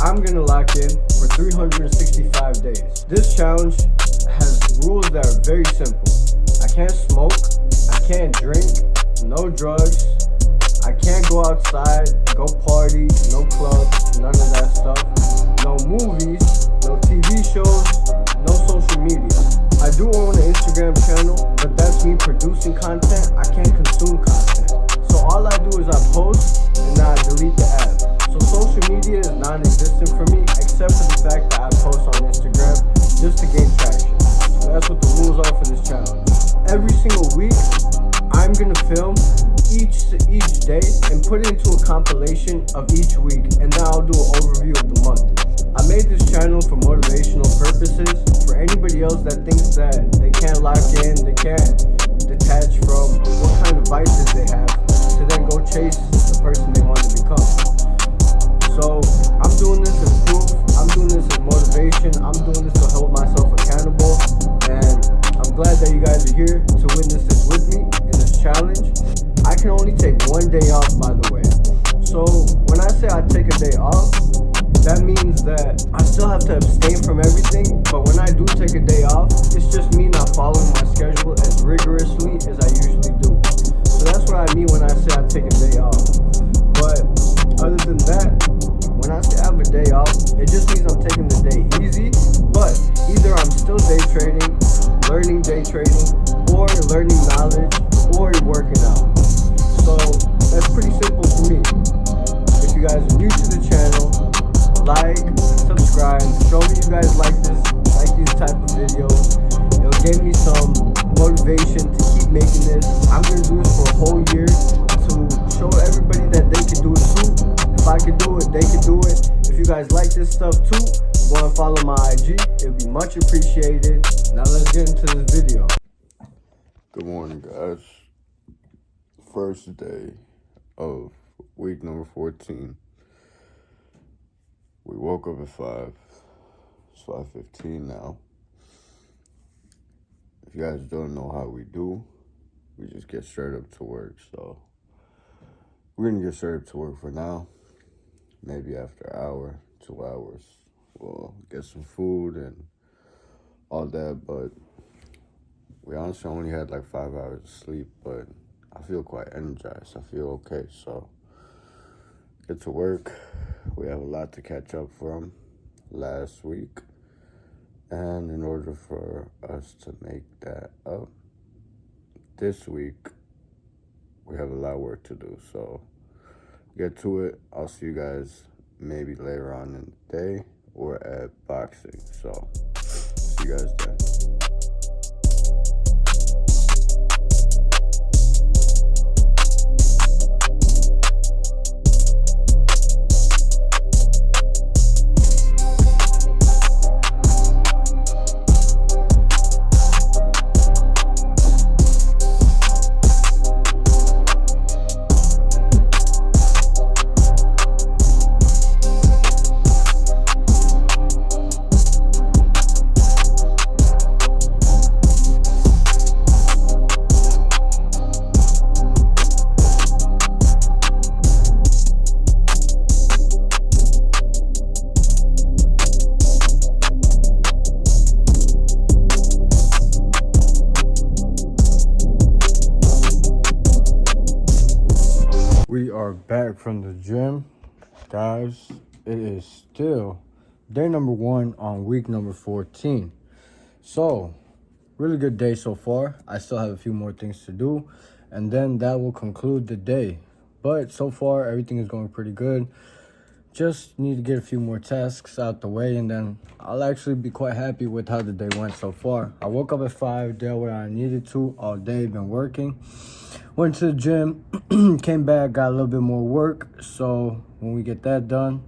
I'm gonna lock in for 365 days. This challenge has rules that are very simple. I can't smoke, I can't drink, no drugs, I can't go outside, go party, no clubs, none of that stuff, no movies, no TV shows, no social media. I do own an Instagram channel, but that's me producing content. I can't consume content. So all I do is I post and then I delete the app. So social media is non-existent for me, except for the fact that I post on Instagram just to gain traction. So that's what the rules are for this challenge. Every single week, I'm gonna film each day and put it into a compilation of each week, and then I'll do an overview of the month. I made this channel for motivational purposes, for anybody else that thinks that they can't lock in, they can't detach from what kind of vices they have to then go chase the person they want to become. So I'm doing this as proof, I'm doing this as motivation, I'm doing this to hold myself accountable, and I'm glad that you guys are here to witness this with me in this challenge. I can only take one day off, by the way. So when I say I take a day off, that means that I still have to abstain from everything, but when I do take a day off, it's just me not following my schedule as rigorously as I usually do. So that's what I mean when I say I take a day off. But other than that, when I say I have a day off, it just means I'm taking the day easy, but either I'm still day trading, learning day trading, or learning knowledge, or working out. So that's pretty simple for me. If you guys are new to the channel, like, subscribe, show me you guys like these type of videos. It'll give me some motivation to keep making this. I'm gonna do this for a whole year to show everybody that they can do it too. If I can do it, they can do it. If you guys like this stuff too, go and follow my IG. It'll be much appreciated. Now let's get into this video. Good morning, guys. First day of week number 14. We woke up at 5. It's 5:15 now. If you guys don't know how we do, we just get straight up to work. So we're gonna get straight up to work for now. Maybe after an hour, 2 hours, we'll get some food and all that. But we honestly only had like 5 hours of sleep, but I feel quite energized. I feel okay. So get to work. We have a lot to catch up from last week. And in order for us to make that up this week, we have a lot of work to do. So get to it. I'll see you guys maybe later on in the day or at boxing. So see you guys then. We are back from the gym, guys. It is still day number 1 on week number 14. So, really good day so far. I still have a few more things to do, and then that will conclude the day. But so far, everything is going pretty good. Just need to get a few more tasks out the way, and then I'll actually be quite happy with how the day went so far. I woke up at 5, did what I needed to all day, been working. Went to the gym, came back, got a little bit more work. So when we get that done,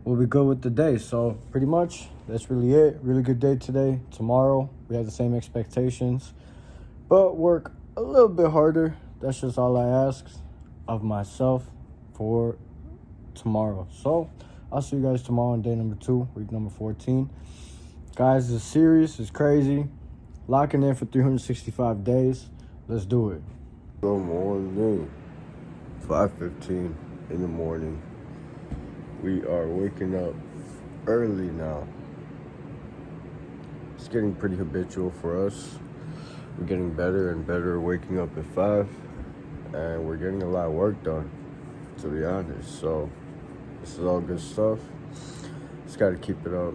we'll be good with the day. So pretty much, that's really it. Really good day today. Tomorrow, we have the same expectations, but work a little bit harder. That's just all I ask of myself for tomorrow. So I'll see you guys tomorrow on day number 2, week number 14. Guys, this series is crazy. Locking in for 365 days. Let's do it. Good morning. 5:15 in the morning. We are waking up early now. It's getting pretty habitual for us. We're getting better and better waking up at 5, and we're getting a lot of work done, to be honest. So this is all good stuff. Just got to keep it up.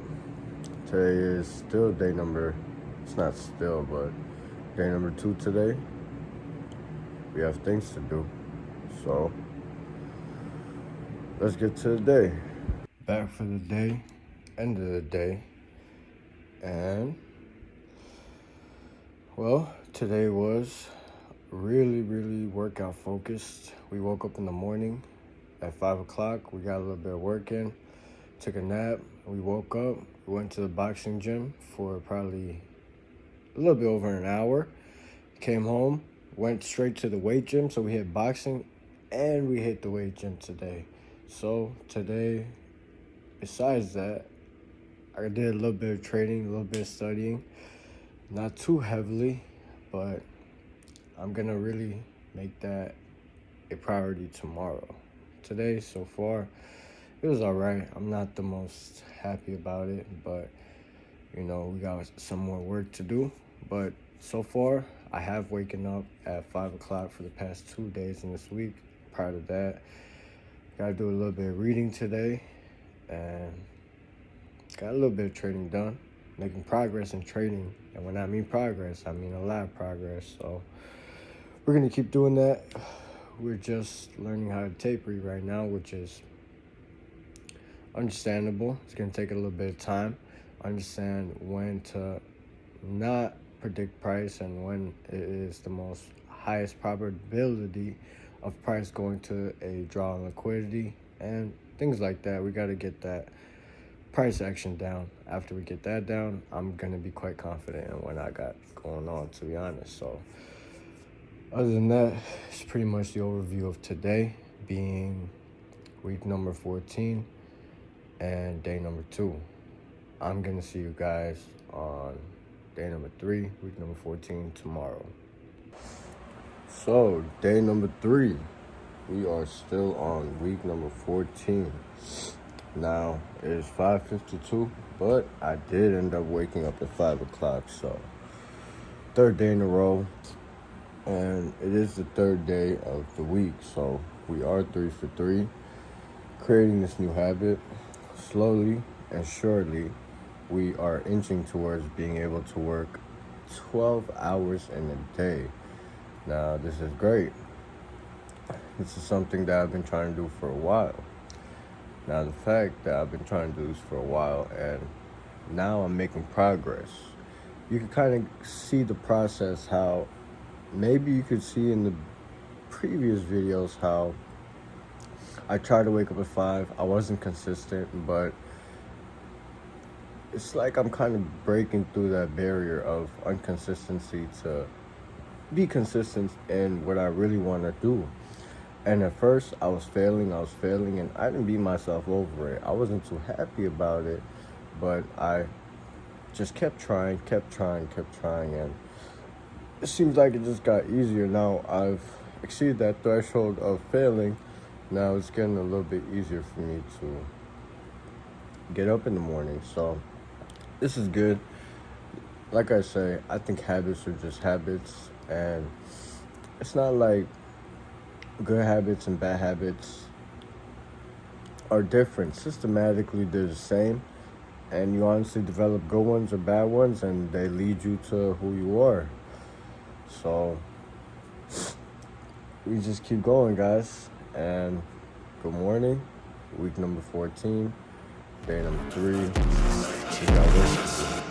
Today is still day number, it's not still, but day number 2 today. We have things to do. So let's get to the day. Back for the day, end of the day. And, well, today was really workout focused. We woke up in the morning at 5 o'clock. We got a little bit of work in, took a nap. We woke up, we went to the boxing gym for probably a little bit over an hour. Came home, went straight to the weight gym. So we hit boxing and we hit the weight gym today. So today, besides that, I did a little bit of training, a little bit of studying. Not too heavily, but I'm gonna really make that a priority tomorrow. Today, so far, it was all right. I'm not the most happy about it, but we got some more work to do. But so far, I have waken up at 5 o'clock for the past 2 days in this week. Proud of that. Got to do a little bit of reading today, and got a little bit of training done. Making progress in training, and when I mean progress, I mean a lot of progress. So we're gonna keep doing that. We're just learning how to tape read right now, which is understandable. It's gonna take a little bit of time. Understand when to not predict price and when it is the most highest probability of price going to a draw on liquidity and things like that. We got to get that price action down. After we get that down, I'm gonna be quite confident in what I got going on, to be honest. So other than that, it's pretty much the overview of today, being week number 14 and day number 2. I'm gonna see you guys on day number 3, week number 14 tomorrow. So day number 3, we are still on week number 14. Now it is 5:52, but I did end up waking up at 5 o'clock. So 3rd day in a row, and it is the 3rd day of the week. So we are 3 for 3, creating this new habit. Slowly and surely, we are inching towards being able to work 12 hours in a day. Now, this is great. This is something that I've been trying to do for a while. Now, the fact that I've been trying to do this for a while and now I'm making progress, you can kind of see the process, how maybe you could see in the previous videos how I tried to wake up at 5. I wasn't consistent, but it's like I'm kind of breaking through that barrier of inconsistency to be consistent in what I really want to do. And at first, I was failing, and I didn't beat myself over it. I wasn't too happy about it, but I just kept trying, and it seems like it just got easier. Now I've exceeded that threshold of failing. Now it's getting a little bit easier for me to get up in the morning. So this is good. Like I say, I think habits are just habits, and it's not like good habits and bad habits are different. Systematically, they're the same, and you honestly develop good ones or bad ones, and they lead you to who you are. So we just keep going, guys. And good morning, week number 14, day number 3. We got work to do.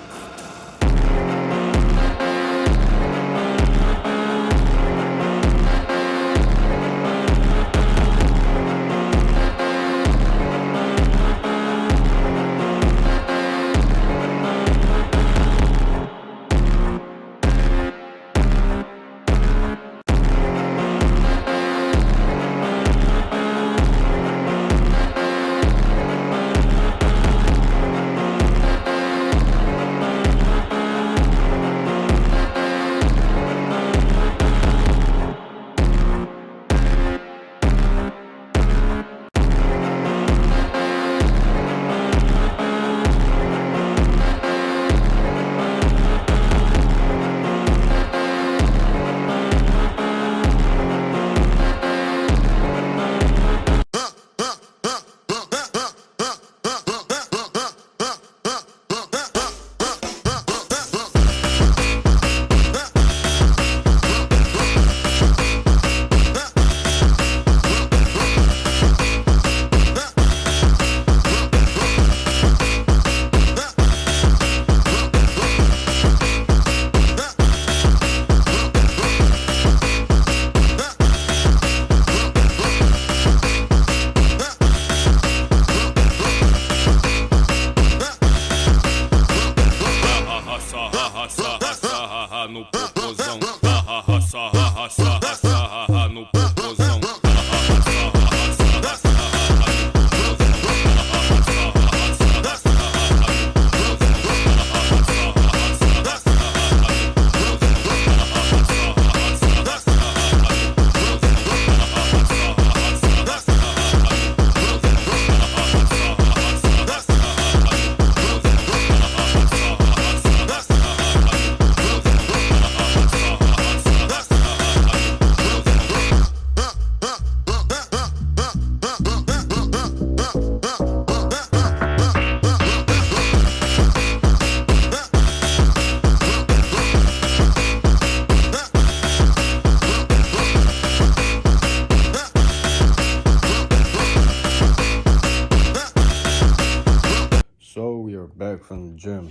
back from the gym.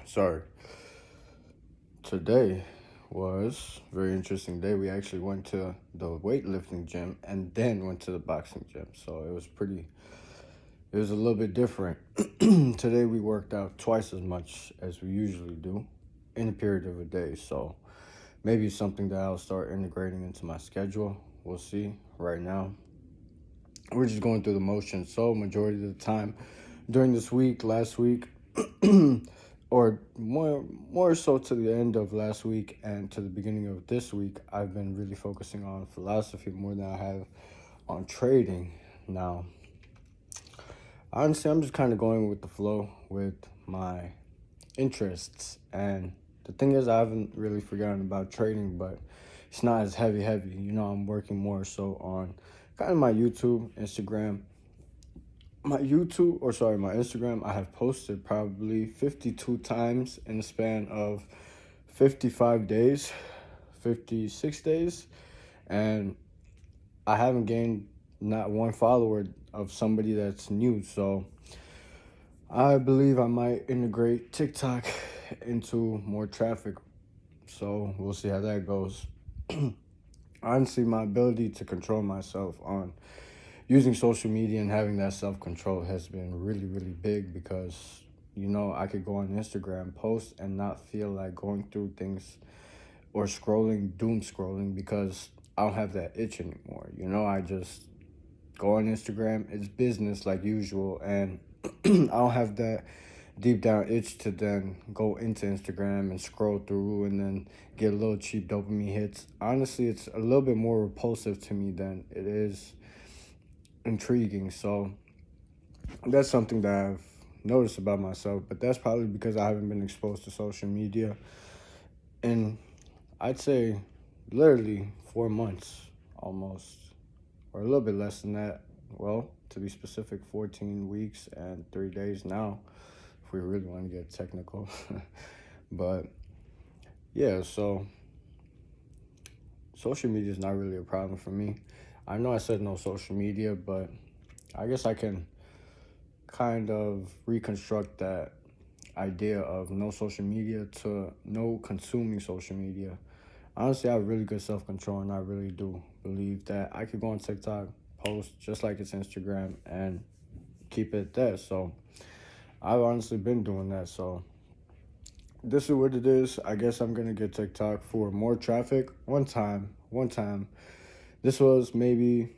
Sorry. Today was a very interesting day. We actually went to the weightlifting gym and then went to the boxing gym. So it was a little bit different. Today we worked out twice as much as we usually do in a period of a day. So maybe it's something that I'll start integrating into my schedule. We'll see. Right now, we're just going through the motions. So majority of the time during this week, last week, or more so to the end of last week and to the beginning of this week, I've been really focusing on philosophy more than I have on trading. Now, honestly, I'm just kind of going with the flow with my interests. And the thing is, I haven't really forgotten about trading, but it's not as heavy. You know, I'm working more so on kind of my YouTube, Instagram. My Instagram, I have posted probably 52 times in the span of 55 days, 56 days. And I haven't gained not one follower of somebody that's new. So I believe I might integrate TikTok into more traffic. So we'll see how that goes. Honestly, my ability to control myself on using social media and having that self-control has been really big because, you know, I could go on Instagram, post, and not feel like going through things or doom scrolling because I don't have that itch anymore. You know, I just go on Instagram, it's business like usual, and I don't have that deep down itch to then go into Instagram and scroll through and then get a little cheap dopamine hits. Honestly, it's a little bit more repulsive to me than it is intriguing. So that's something that I've noticed about myself, but that's probably because I haven't been exposed to social media in, I'd say, literally 4 months almost, or a little bit less than that. Well, to be specific, 14 weeks and 3 days now, if we really want to get technical. But yeah, so social media is not really a problem for me. I know I said no social media, but I guess I can kind of reconstruct that idea of no social media to no consuming social media. Honestly, I have really good self-control, and I really do believe that I could go on TikTok, post just like it's Instagram, and keep it there. So I've honestly been doing that. So this is what it is. I guess I'm gonna get TikTok for more traffic. One time. This was maybe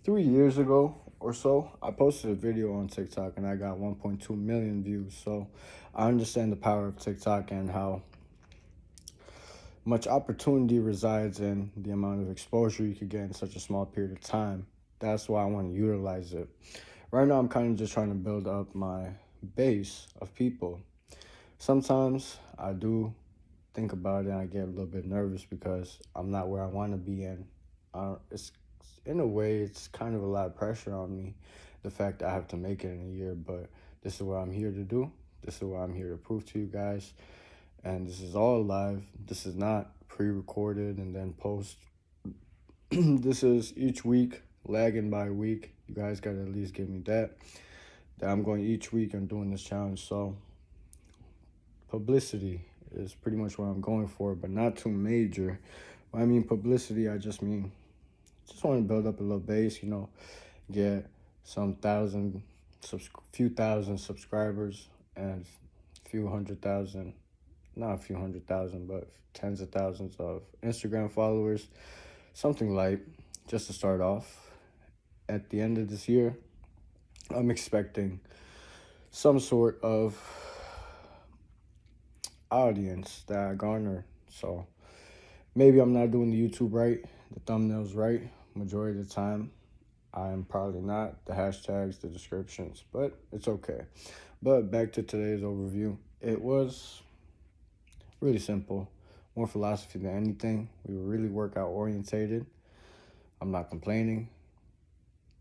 3 years ago or so. I posted a video on TikTok and I got 1.2 million views. So I understand the power of TikTok and how much opportunity resides in the amount of exposure you could get in such a small period of time. That's why I want to utilize it. Right now, I'm kind of just trying to build up my base of people. Sometimes I do think about it and I get a little bit nervous because I'm not where I want to be in. It's in a way, it's kind of a lot of pressure on me, the fact that I have to make it in a year, but this is what I'm here to do. This is what I'm here to prove to you guys. And this is all live. This is not pre-recorded and then post. This is each week, lagging by week. You guys got to at least give me that I'm going each week and doing this challenge. So publicity is pretty much what I'm going for, but not too major. When I mean publicity, I just mean just want to build up a little base, you know, get some few thousand subscribers and few hundred thousand, not a few hundred thousand, but tens of thousands of Instagram followers, something light, just to start off. At the end of this year, I'm expecting some sort of audience that I garner. So maybe I'm not doing the YouTube right, the thumbnails right, majority of the time. I'm probably not, the hashtags, the descriptions, but it's okay. But back to today's overview. It was really simple, more philosophy than anything. We were really workout orientated. I'm not complaining.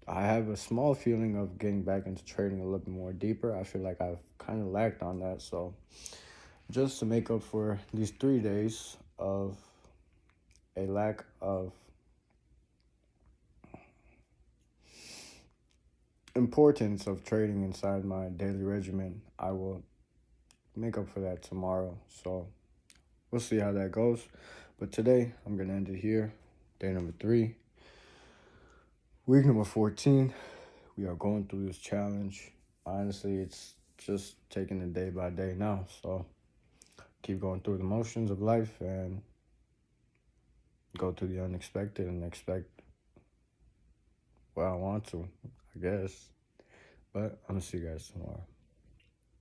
I have a small feeling of getting back into trading a little bit more deeper. I feel like I've kind of lacked on that. So just to make up for these 3 days of a lack of importance of trading inside my daily regimen, I will make up for that tomorrow. So we'll see how that goes. But today, I'm going to end it here. Day number 3. Week number 14. We are going through this challenge. Honestly, it's just taking it day by day now. So keep going through the motions of life and go to the unexpected and expect what I want to, I guess. But I'm going to see you guys tomorrow.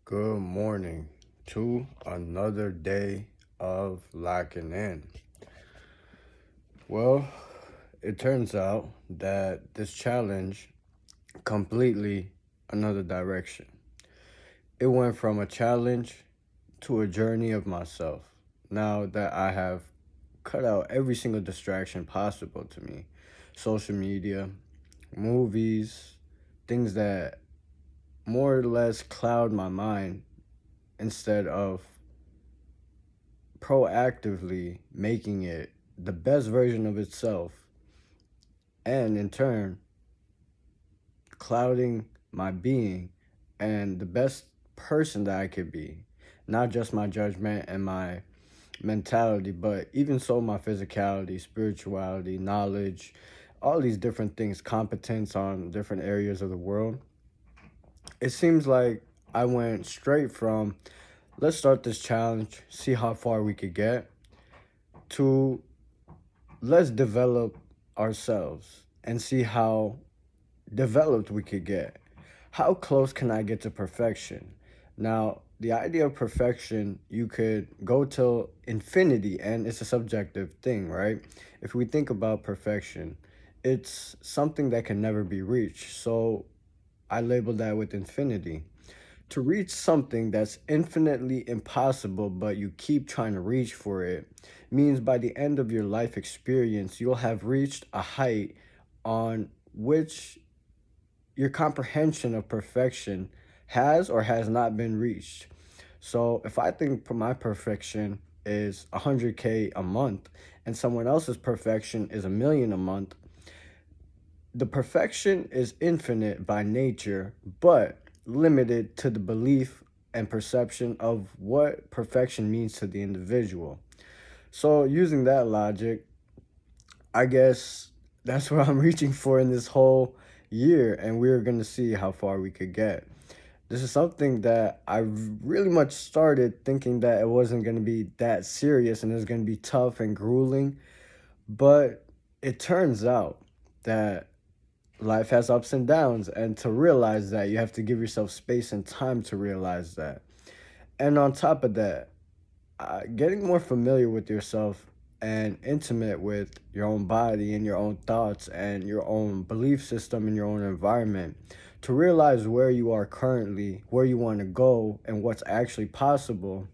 Good morning to another day of locking in. Well, it turns out that this challenge completely another direction. It went from a challenge to a journey of myself. Now that I have cut out every single distraction possible to me, social media, movies, things that more or less cloud my mind instead of proactively making it the best version of itself, and in turn clouding my being and the best person that I could be. Not just my judgment and my mentality, but even so my physicality, spirituality, knowledge, all these different things, competence on different areas of the world. It seems like I went straight from let's start this challenge, see how far we could get, to let's develop ourselves and see how developed we could get. How close can I get to perfection? Now, the idea of perfection, you could go till infinity, and it's a subjective thing, right? If we think about perfection, it's something that can never be reached. So I label that with infinity. To reach something that's infinitely impossible, but you keep trying to reach for it, means by the end of your life experience, you'll have reached a height on which your comprehension of perfection has or has not been reached. So if I think my perfection is 100K a month and someone else's perfection is 1 million a month, the perfection is infinite by nature, but limited to the belief and perception of what perfection means to the individual. So using that logic, I guess that's what I'm reaching for in this whole year, and we're going to see how far we could get. This is something that I really much started thinking that it wasn't going to be that serious and it was going to be tough and grueling, but it turns out that life has ups and downs, and to realize that, you have to give yourself space and time to realize that. And on top of that, getting more familiar with yourself and intimate with your own body and your own thoughts and your own belief system and your own environment, to realize where you are currently, where you want to go, and what's actually possible,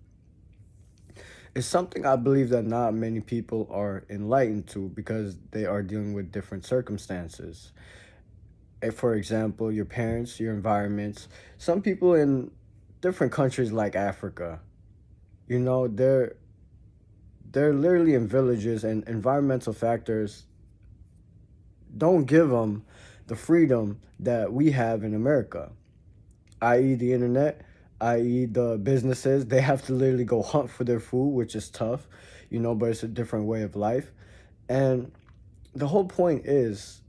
is something I believe that not many people are enlightened to because they are dealing with different circumstances. For example, your parents, your environments. Some people in different countries like Africa, they're literally in villages, and environmental factors don't give them the freedom that we have in America, i.e. the internet, i.e. the businesses. They have to literally go hunt for their food, which is tough, but it's a different way of life. And the whole point is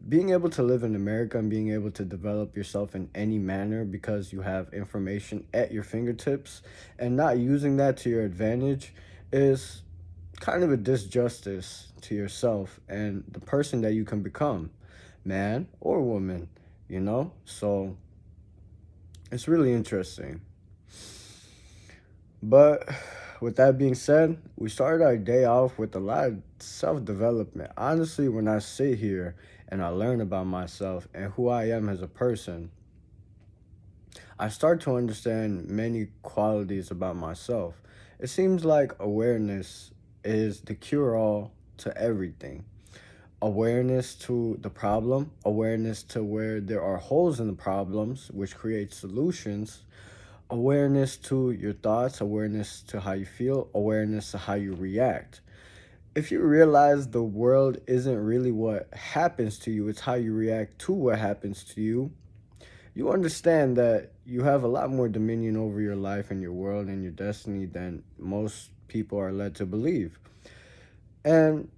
being able to live in America and being able to develop yourself in any manner because you have information at your fingertips, and not using that to your advantage is kind of a disjustice to yourself and the person that you can become, man or woman. So it's really interesting. But with that being said, we started our day off with a lot of self-development. Honestly, when I sit here and I learn about myself and who I am as a person, I start to understand many qualities about myself. It seems like awareness is the cure-all to everything. Awareness to the problem, awareness to where there are holes in the problems, which creates solutions, awareness to your thoughts, awareness to how you feel, awareness to how you react. if you realize the world isn't really what happens to you, it's how you react to what happens to you understand that you have a lot more dominion over your life and your world and your destiny than most people are led to believe. And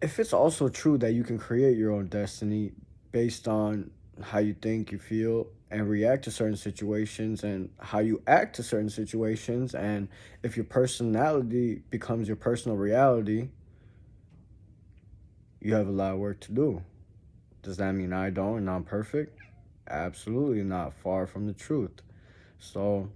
if it's also true that you can create your own destiny based on how you think, you feel, and react to certain situations, and how you act to certain situations, and if your personality becomes your personal reality, you have a lot of work to do. Does that mean I don't and I'm perfect? Absolutely not. Far from the truth. So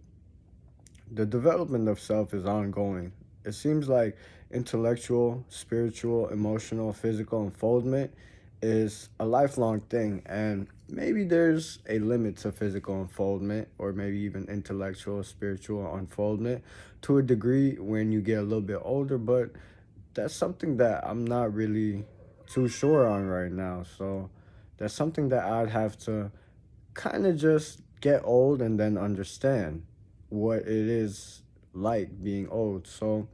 the development of self is ongoing. It seems like intellectual, spiritual, emotional, physical unfoldment is a lifelong thing. And maybe there's a limit to physical unfoldment, or maybe even intellectual, spiritual unfoldment to a degree when you get a little bit older. But that's something that I'm not really too sure on right now. So that's something that I'd have to kind of just get old and then understand what it is like being old. So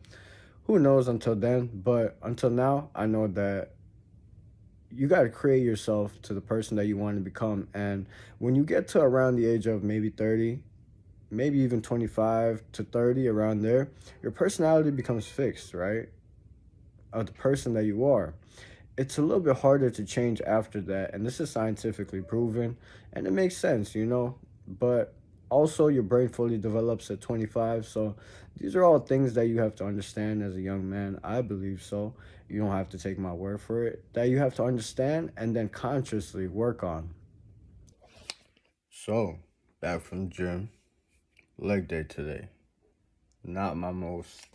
who knows until then? But until now, I know that you got to create yourself to the person that you want to become. And when you get to around the age of maybe 30, maybe even 25 to 30, around there, your personality becomes fixed, right? Of the person that you are. It's a little bit harder to change after that, and this is scientifically proven, and it makes sense, but also your brain fully develops at 25. So these are all things that you have to understand as a young man. I believe so. You don't have to take my word for it, that you have to understand and then consciously work on. So, back from the gym, leg day today. Not my most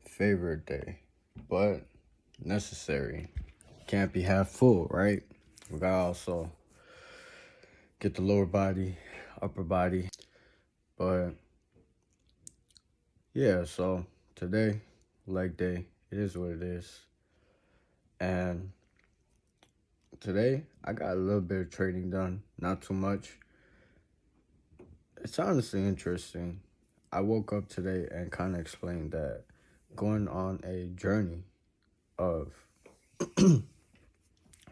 favorite day, but necessary. Can't be half full, right? We gotta also get the lower body, upper body. But yeah, so today, leg day, it is what it is. And today, I got a little bit of training done, not too much. It's honestly interesting. I woke up today and kind of explained that going on a journey of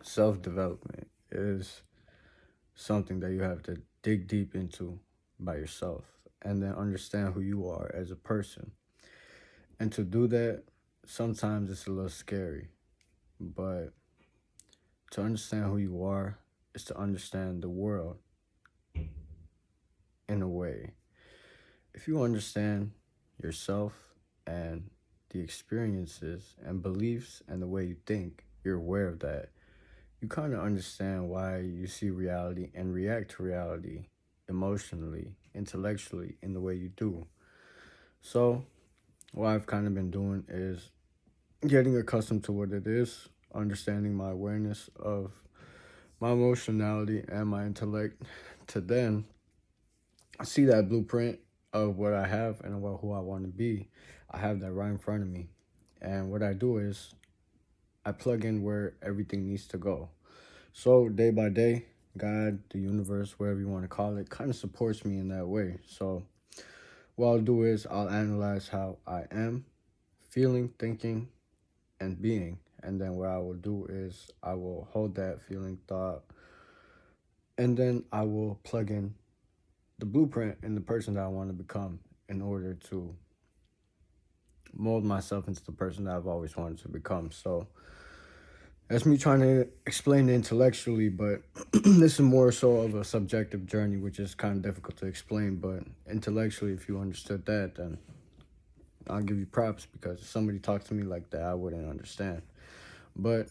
self development is something that you have to dig deep into by yourself and then understand who you are as a person. And to do that, sometimes it's a little scary, but to understand who you are is to understand the world in a way. If you understand yourself and the experiences and beliefs and the way you think, you're aware of that. You kind of understand why you see reality and react to reality emotionally, intellectually, in the way you do. So, what I've kind of been doing is getting accustomed to what it is, understanding my awareness of my emotionality and my intellect, to then see that blueprint of what I have and what who I want to be. I have that right in front of me. And what I do is I plug in where everything needs to go. So day by day, God, the universe, whatever you want to call it, kind of supports me in that way. So what I'll do is I'll analyze how I am feeling, thinking, and being. And then what I will do is I will hold that feeling, thought, and then I will plug in the blueprint in the person that I want to become in order to mold myself into the person that I've always wanted to become. So that's me trying to explain it intellectually, but this is more so of a subjective journey, which is kind of difficult to explain. But intellectually, if you understood that, then I'll give you props, because if somebody talked to me like that, I wouldn't understand. But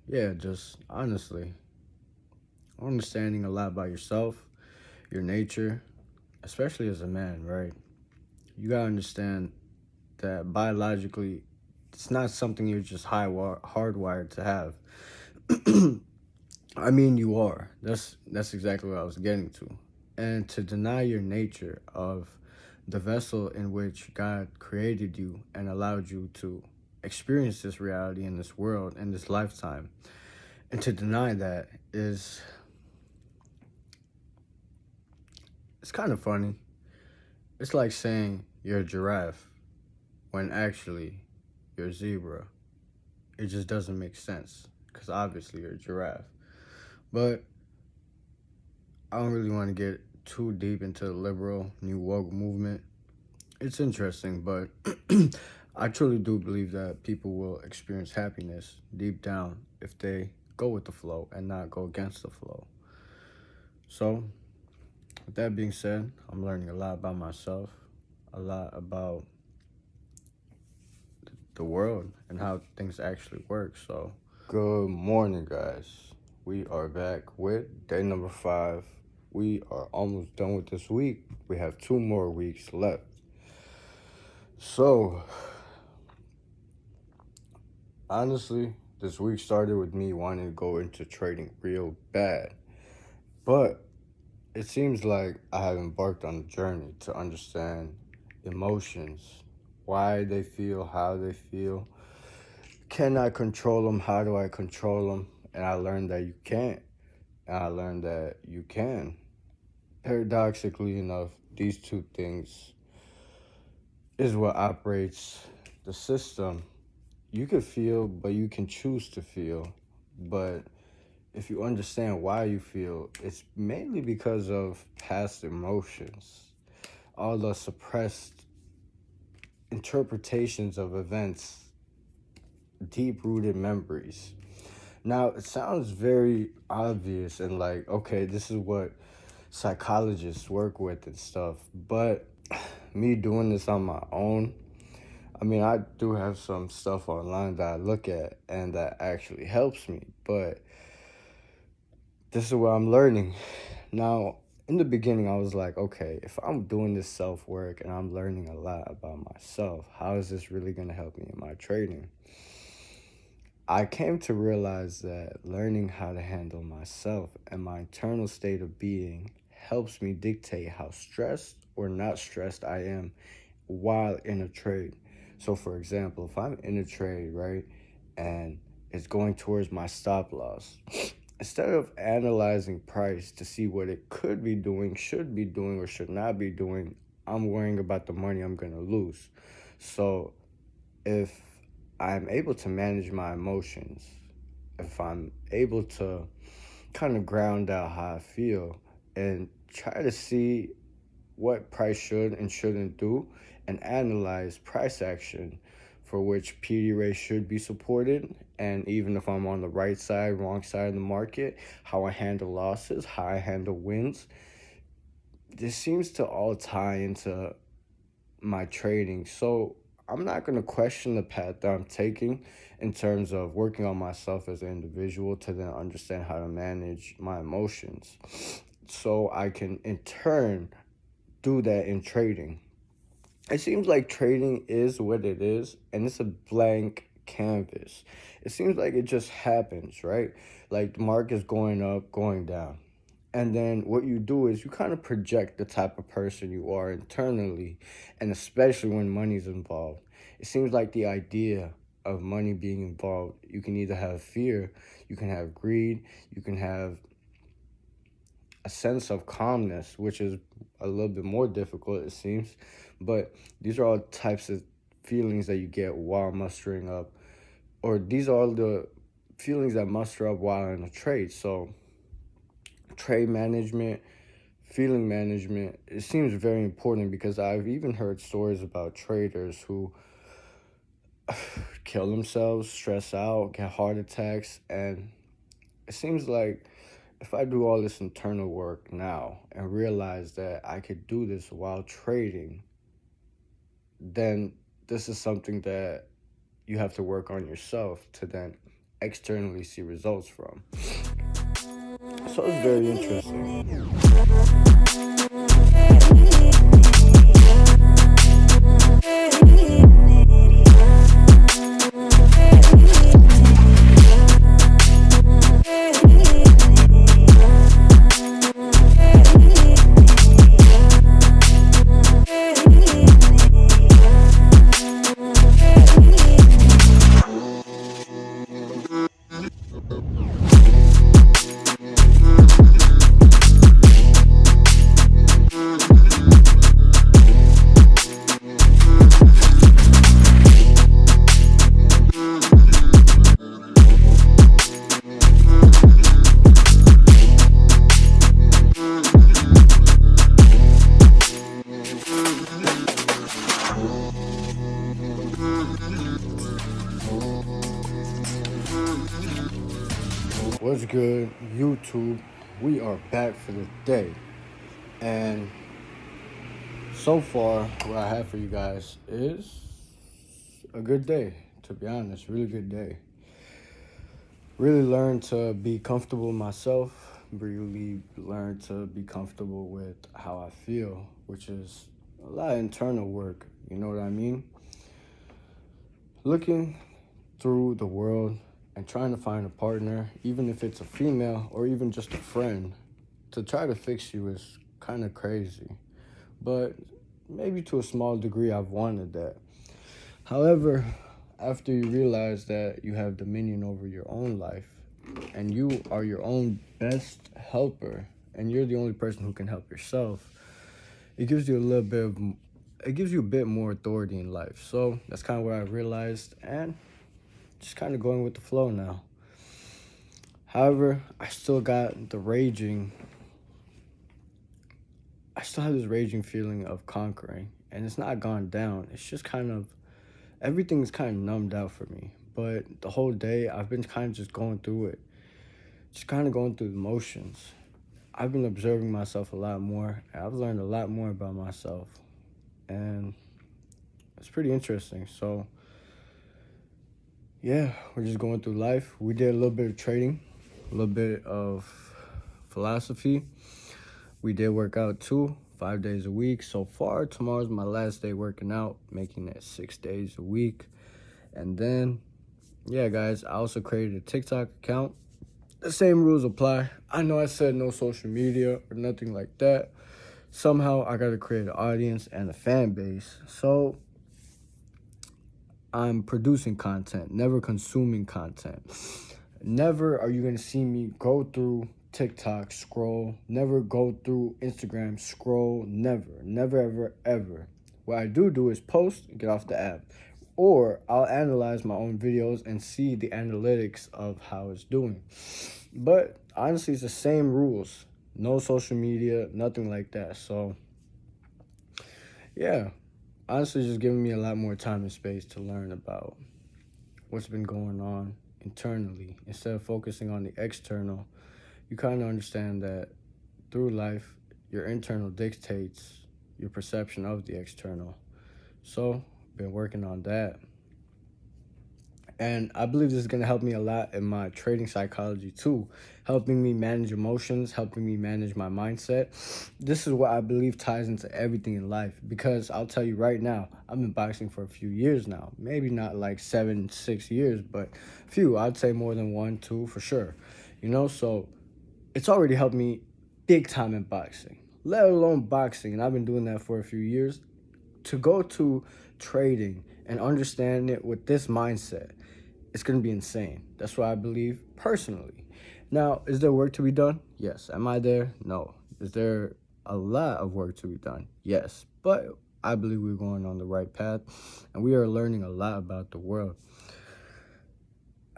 yeah, just honestly, understanding a lot about yourself, your nature, especially as a man, right? You gotta understand that biologically, it's not something you're just hardwired to have. I mean, you are. That's exactly what I was getting to. And to deny your nature of the vessel in which God created you and allowed you to experience this reality in this world in this lifetime, and to deny that is, it's kind of funny. It's like saying you're a giraffe when actually you're a zebra. It just doesn't make sense because obviously you're a giraffe. But I don't really want to get too deep into the liberal new woke movement. It's interesting, but I truly do believe that people will experience happiness deep down if they go with the flow and not go against the flow. So, with that being said, I'm learning a lot about myself, a lot about the world and how things actually work. So, good morning, guys. We are back with day number 5. We are almost done with this week. We have 2 more weeks left. So, honestly, this week started with me wanting to go into trading real bad. But it seems like I have embarked on a journey to understand emotions, why they feel, how they feel. Can I control them? How do I control them? And I learned that you can't. And I learned that you can. Paradoxically enough, these two things is what operates the system. You can feel, but you can choose to feel. But if you understand why you feel, it's mainly because of past emotions, all the suppressed interpretations of events, deep rooted memories. Now, it sounds very obvious and like, okay, this is what psychologists work with and stuff, but me doing this on my own, I mean, I do have some stuff online that I look at and that actually helps me, but this is what I'm learning. Now, in the beginning, I was like, okay, if I'm doing this self work and I'm learning a lot about myself, how is this really going to help me in my trading? I came to realize that learning how to handle myself and my internal state of being helps me dictate how stressed or not stressed I am while in a trade. So, for example, if I'm in a trade, right, and it's going towards my stop loss, instead of analyzing price to see what it could be doing, should be doing, or should not be doing, I'm worrying about the money I'm going to lose. So if I'm able to manage my emotions, if I'm able to kind of ground out how I feel and try to see what price should and shouldn't do and analyze price action for which PD rate should be supported, and even if I'm on the right side, wrong side of the market, how I handle losses, how I handle wins. This seems to all tie into my trading. So I'm not going to question the path that I'm taking in terms of working on myself as an individual to then understand how to manage my emotions so I can in turn do that in trading. It seems like trading is what it is, and it's a blank canvas. It seems like it just happens, right? Like the market's going up, going down. And then what you do is you kind of project the type of person you are internally, and especially when money's involved. It seems like the idea of money being involved, you can either have fear, you can have greed, you can have a sense of calmness, which is a little bit more difficult, it seems. But these are all types of feelings that you get while mustering up, or these are all the feelings that muster up while in a trade. So trade management, feeling management, it seems very important because I've even heard stories about traders who kill themselves, stress out, get heart attacks, and it seems like if I do all this internal work now and realize that I could do this while trading, then this is something that you have to work on yourself to then externally see results from. So it's very interesting. What's good, YouTube? We are back for the day, and so far, what I have for you guys is a good day. To be honest, really good day. Really learned to be comfortable with myself. Really learned to be comfortable with how I feel, which is a lot of internal work. You know what I mean? Looking through the world and trying to find a partner, even if it's a female or even just a friend, to try to fix you is kind of crazy. But maybe to a small degree, I've wanted that. However, after you realize that you have dominion over your own life and you are your own best helper and you're the only person who can help yourself, it gives you a bit more authority in life. So that's kind of what I realized, and just kind of going with the flow now. However, I still have this raging feeling of conquering, and it's not gone down. It's just everything's kind of numbed out for me. But the whole day, I've been kind of just going through it, just kind of going through the motions. I've been observing myself a lot more, and I've learned a lot more about myself, and it's pretty interesting. So, yeah, we're just going through life. We did a little bit of trading, a little bit of philosophy. We did work out too, 5 days a week. So far, tomorrow's my last day working out, making it 6 days a week. And then, yeah, guys, I also created a TikTok account. The same rules apply. I know I said no social media or nothing like that. Somehow, I got to create an audience and a fan base. So I'm producing content, never consuming content. Never are you going to see me go through TikTok, scroll, never go through Instagram, scroll, never, ever, ever. What I do is post and get off the app. Or I'll analyze my own videos and see the analytics of how it's doing. But honestly, it's the same rules. No social media, nothing like that. So, yeah, honestly, just giving me a lot more time and space to learn about what's been going on internally. Instead of focusing on the external, you kind of understand that through life, your internal dictates your perception of the external. So, been working on that. And I believe this is going to help me a lot in my trading psychology too, helping me manage emotions, helping me manage my mindset. This is what I believe ties into everything in life, because I'll tell you right now, I've been boxing for a few years now. Maybe not like 6 years, but a few. I'd say more than 1, 2 for sure. So it's already helped me big time in boxing, let alone boxing. And I've been doing that for a few years. To go to trading and understand it with this mindset, it's going to be insane. That's what I believe personally. Now, is there work to be done? Yes. Am I there? No. Is there a lot of work to be done? Yes. But I believe we're going on the right path, and we are learning a lot about the world.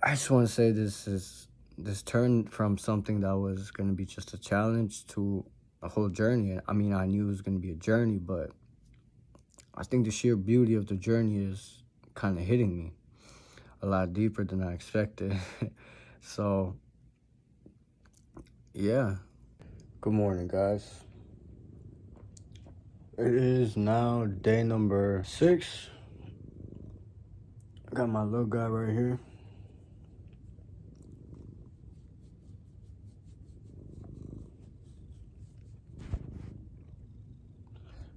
I just want to say this turned from something that was going to be just a challenge to a whole journey. I mean, I knew it was going to be a journey, but I think the sheer beauty of the journey is kind of hitting me a lot deeper than I expected. So, yeah. Good morning, guys. It is now day number 6. I got my little guy right here.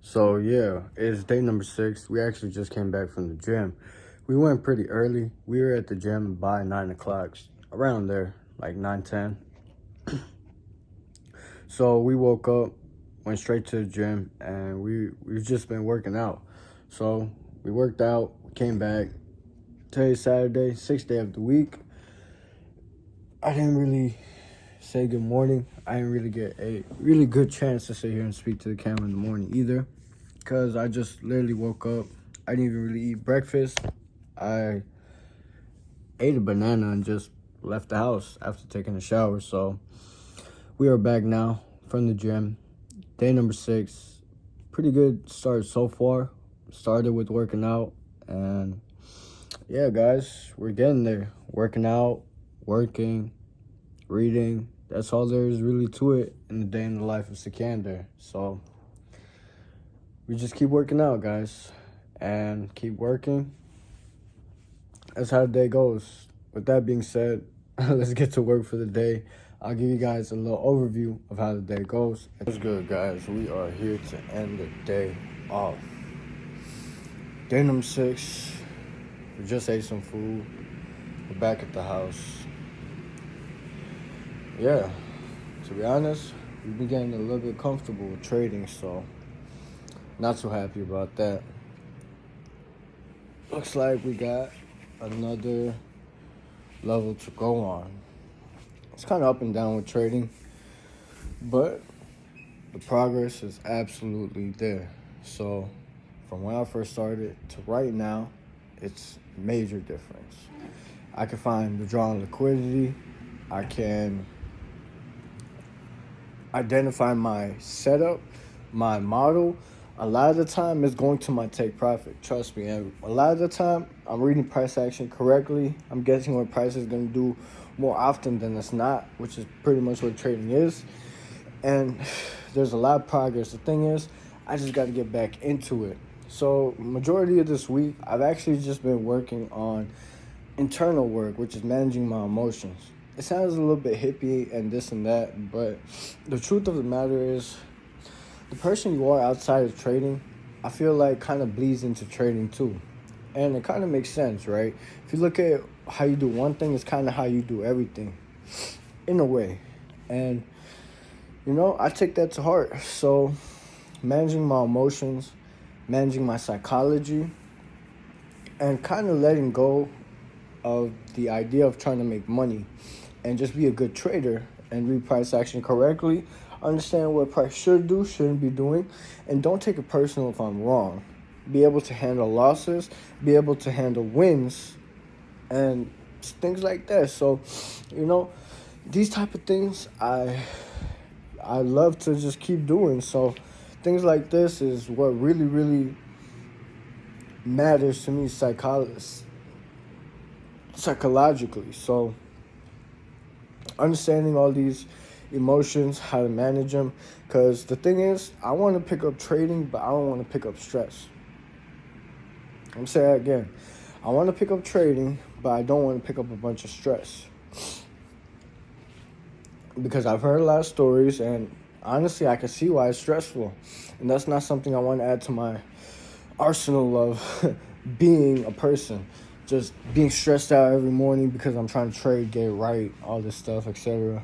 So, yeah, it's day number 6. We actually just came back from the gym. We went pretty early. We were at the gym by 9 o'clock, around there, like 9:10. So we woke up, went straight to the gym, and we've just been working out. So we worked out, came back. Today's Saturday, 6th day of the week. I didn't really say good morning. I didn't really get a really good chance to sit here and speak to the camera in the morning either, because I just literally woke up. I didn't even really eat breakfast. I ate a banana and just left the house after taking a shower. So we are back now from the gym. Day number 6. Pretty good start so far. Started with working out, and yeah, guys, we're getting there. Working out, working, reading. That's all there is really to it in the day in the life of Sikander. So we just keep working out, guys, and keep working. That's how the day goes. With that being said, let's get to work for the day. I'll give you guys a little overview of how the day goes. What's good, guys? We are here to end the day off. Day number 6. We just ate some food. We're back at the house. Yeah, to be honest, we've been getting a little bit comfortable with trading, so not too happy about that. Looks like we got another level to go on. It's kind of up and down with trading, but the progress is absolutely there. So from when I first started to right now, it's major difference. I can find withdrawing liquidity. I can identify my setup, my model. A lot of the time it's going to my take profit, trust me. And a lot of the time I'm reading price action correctly. I'm guessing what price is going to do more often than it's not, which is pretty much what trading is. And there's a lot of progress. The thing is, I just got to get back into it. So majority of this week, I've actually just been working on internal work, which is managing my emotions. It sounds a little bit hippie and this and that, but the truth of the matter is, the person you are outside of trading, I feel like kind of bleeds into trading too. And it kind of makes sense, right? If you look at how you do one thing, it's kind of how you do everything, in a way. And, I take that to heart. So managing my emotions, managing my psychology, and kind of letting go of the idea of trying to make money and just be a good trader and read price action correctly, understand what price should do, shouldn't be doing, and don't take it personal if I'm wrong. Be able to handle losses, be able to handle wins, and things like that. So, these type of things I love to just keep doing. So things like this is what really, really matters to me psychologically. So understanding all these emotions, how to manage them. Because the thing is, I want to pick up trading, but I don't want to pick up stress. I'm saying that again. I want to pick up trading, but I don't want to pick up a bunch of stress. Because I've heard a lot of stories, and honestly, I can see why it's stressful. And that's not something I want to add to my arsenal of being a person. Just being stressed out every morning because I'm trying to trade, get it right, all this stuff, etc.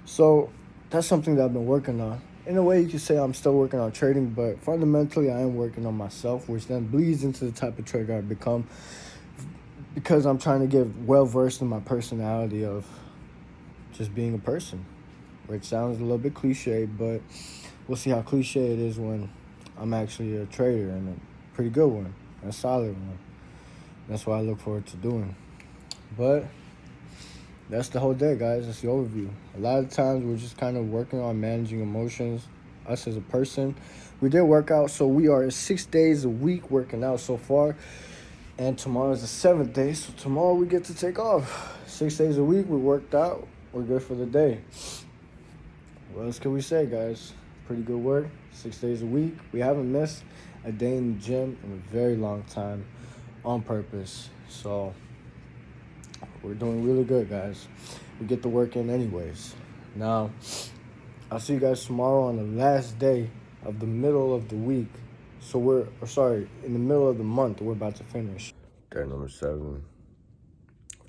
So that's something that I've been working on. In a way, you could say I'm still working on trading, but fundamentally, I am working on myself, which then bleeds into the type of trader I've become, because I'm trying to get well-versed in my personality of just being a person, which sounds a little bit cliche, but we'll see how cliche it is when I'm actually a trader, and a pretty good one, a solid one. That's what I look forward to doing. But that's the whole day, guys. That's the overview. A lot of times we're just kind of working on managing emotions, us as a person. We did work out, so we are 6 days a week working out so far. And tomorrow is the 7th day, so tomorrow we get to take off. 6 days a week, we worked out. We're good for the day. What else can we say, guys? Pretty good work. 6 days a week. We haven't missed a day in the gym in a very long time on purpose. So we're doing really good, guys. We get the work in anyways. Now, I'll see you guys tomorrow on the last day of the middle of the week. So in the middle of the month, we're about to finish. Day number 7,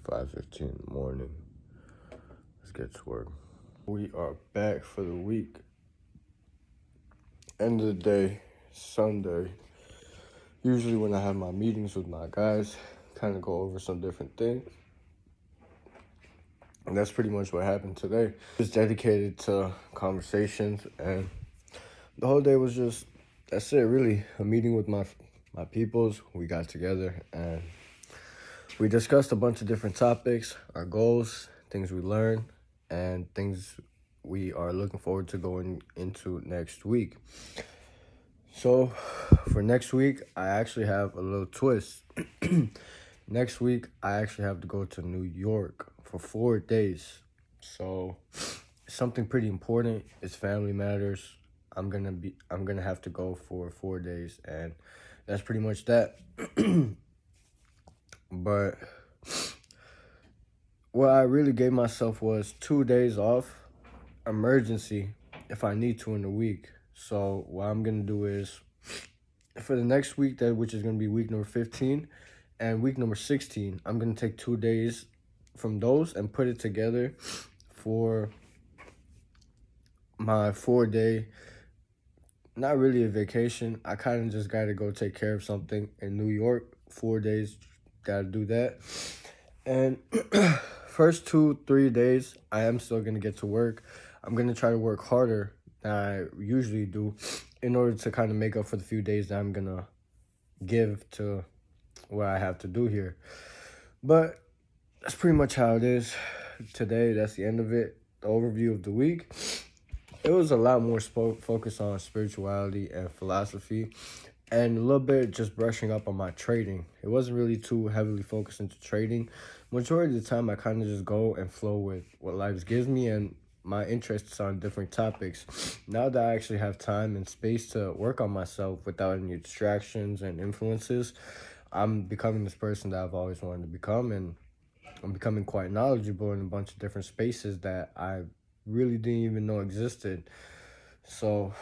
5:15 in the morning. Let's get to work. We are back for the week. End of the day, Sunday. Usually when I have my meetings with my guys, kind of go over some different things. And that's pretty much what happened today. It's dedicated to conversations, and the whole day was just, that's it really, a meeting with my peoples. We got together and we discussed a bunch of different topics, our goals, things we learned, and things we are looking forward to going into next week. So for next week, I actually have a little twist. Next week, I actually have to go to New York for 4 days. So something pretty important. It's family matters. I'm gonna have to go for 4 days, and that's pretty much that. But what I really gave myself was 2 days off, emergency, if I need to in a week. So what I'm gonna do is for the next week, that which is gonna be week number 15 and week number 16, I'm gonna take 2 days from those and put it together for my 4 day, not really a vacation. I kind of just got to go take care of something in New York. 4 days, got to do that. And first 2-3 days, I am still going to get to work. I'm going to try to work harder than I usually do in order to kind of make up for the few days that I'm going to give to what I have to do here. But that's pretty much how it is today. That's the end of it. The overview of the week. It was a lot more focused on spirituality and philosophy, and a little bit just brushing up on my trading. It wasn't really too heavily focused into trading. Majority of the time, I kind of just go and flow with what life gives me and my interests on different topics. Now that I actually have time and space to work on myself without any distractions and influences, I'm becoming this person that I've always wanted to become, and I'm becoming quite knowledgeable in a bunch of different spaces that I really didn't even know existed. So,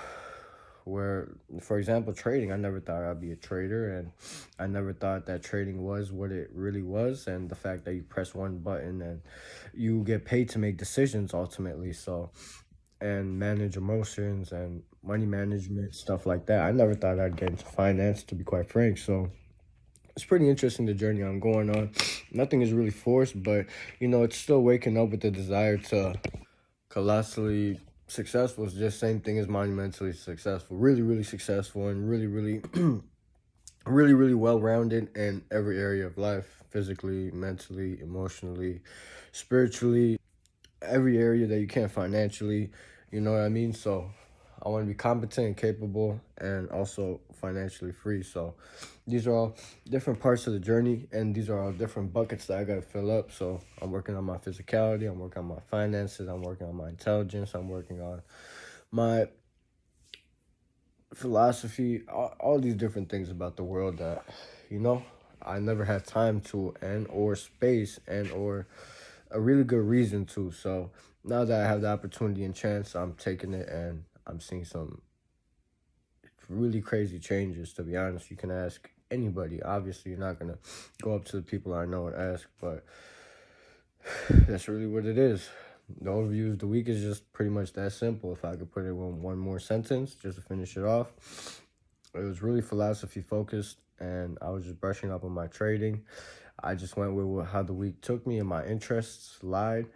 where, for example, trading, I never thought I'd be a trader, and I never thought that trading was what it really was, and the fact that you press one button and you get paid to make decisions ultimately. So, and manage emotions and money management, stuff like that. I never thought I'd get into finance, to be quite frank. So, it's pretty interesting, the journey I'm going on. Nothing is really forced, but it's still waking up with the desire to colossally successful. Is just same thing as monumentally successful. Really, really successful, and really, really, really, really well-rounded in every area of life: physically, mentally, emotionally, spiritually, every area that you can financially. You know what I mean? So I want to be competent and capable, and also financially free. So these are all different parts of the journey, and these are all different buckets that I got to fill up. So I'm working on my physicality, I'm working on my finances, I'm working on my intelligence, I'm working on my philosophy, all these different things about the world that, I never had time to, and or space, and or a really good reason to. So now that I have the opportunity and chance, I'm taking it, and I'm seeing some really crazy changes. To be honest, you can ask anybody. Obviously, you're not gonna go up to the people I know and ask, but that's really what it is. The overview of the week is just pretty much that simple. If I could put it in one more sentence just to finish it off, it was really philosophy focused, and I was just brushing up on my trading. I just went with how the week took me, and my interests lied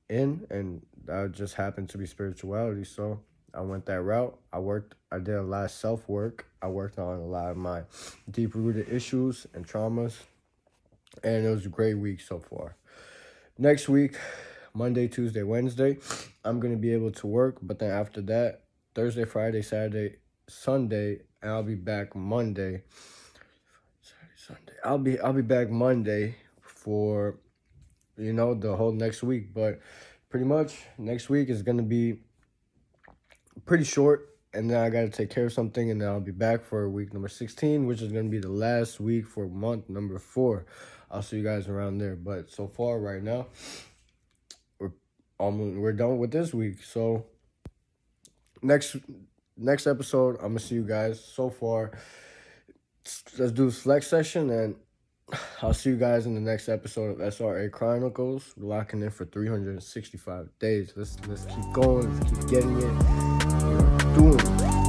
in, and that just happened to be spirituality. So I went that route. I did a lot of self-work. I worked on a lot of my deep-rooted issues and traumas, and it was a great week so far. Next week, Monday, Tuesday, Wednesday, I'm going to be able to work, but then after that, Thursday, Friday, Saturday, Sunday, and I'll be back Monday. Sunday. I'll be back Monday for the whole next week, but pretty much next week is going to be pretty short, and then I got to take care of something, and then I'll be back for week number 16, which is going to be the last week for month number 4. I'll see you guys around there. But so far right now, we're done with this week. So next episode, I'm gonna see you guys. So far, let's do this flex session, and I'll see you guys in the next episode of SRA Chronicles. We're locking in for 365 days. Let's keep going. Let's keep getting it. Doing it.